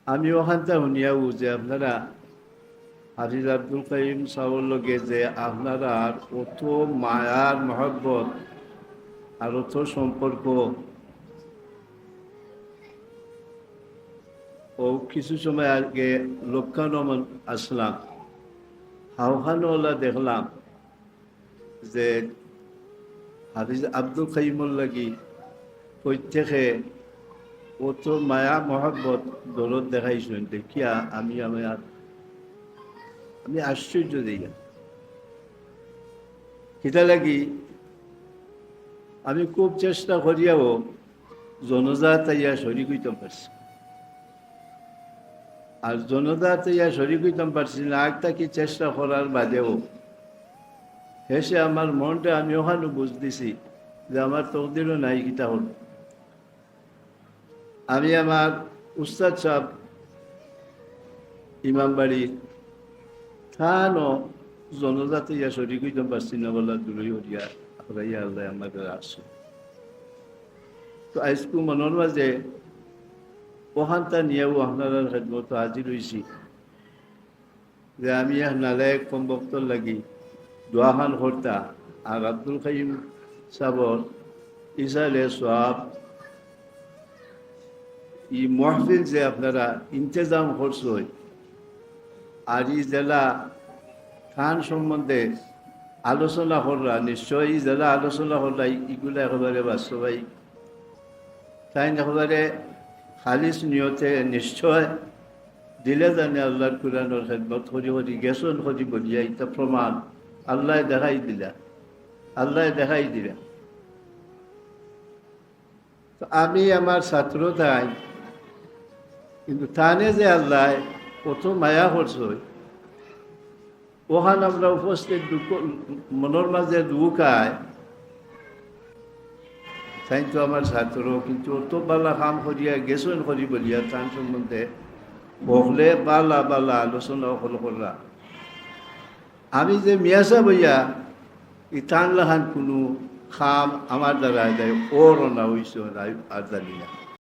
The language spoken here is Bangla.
আমি ওখানটা শুনিয়াও যে আপনারা হাফিজ আব্দুল কাইম সাহর লগে যে আপনারা অত মায়ার মহব্বত আর অত সম্পর্ক ও কিছু সময় আগে লক্ষানমন আসলাম, হাওখানওয়ালা দেখলাম যে হাফিজ আব্দুল কাইমুর লাগি প্রত্যেকে অত মায়া মহব্বত দরদ দেখাইছেন দেখিয়া আমি আশ্চর্য দিয়া সেটা লাগি আমি খুব চেষ্টা করিয়াও জনজাত ইয়া শরিক হইতাম পারছি, আর জনজাত ইয়া শরিক হইতাম পারছি না। একটা কি চেষ্টা করার বাদেও হেসে আমার মনটা আমি ওখানে বুঝ দিছি যে আমার তকদিরও নাই কিতা হল। আমি আমার উস্তাদ সাহেব ইমামবাড়ি থানো জনজাতি ইয়া শরিক হইতাম পারছি না বলা দূরই হরিয়া হরাইয়া আল্লাহ আমাকে আসছে। তো আজকু মনের মাঝে ওখানটা নিয়েও আপনারা খেদমত হাজির হয়েছি যে আমি নালায়ক কম বক্তর লাগি দোয়াখান করতা। আর আব্দুল কাইম সাবর ইসালে সোয়াব ই মহফিল যে আপনারা ইন্তজাম করছই আর ই জেলা খান সম্বন্ধে আলোচনা কররা, নিশ্চয়ই ই জেলা আলোচনা কররা ইগুলো একেবারে বাস্তবায়িক তাই একেবারে খালিস নিয়তে নিশ্চয় দিলে জানে আল্লাহর কুরআনের খেদমত হরি হরি গেছন হরি বলিয়া ইটা প্রমাণ আল্লাহ দেখাই দিলা, আল্লাহ দেখাই দিলা। তো আমি আমার ছাত্র তাই, কিন্তু তানে যে আল্লাহ কত মায়া করছই ওখান আমরা উপস্থিত মনের মাঝে দুঃখ আয়। তাই তো আমার ছাত্র, কিন্তু অত বালা কাম করিয়া গেছন করি বলিয়া তার সম্বন্ধে বহলে বালা বালা আলোচনা হল করা। আমি যে মিয়াসা বইয়া ই টান লাহান কোনো খাম আমার দ্বারা দেয় ওর না হইস আর জানি না।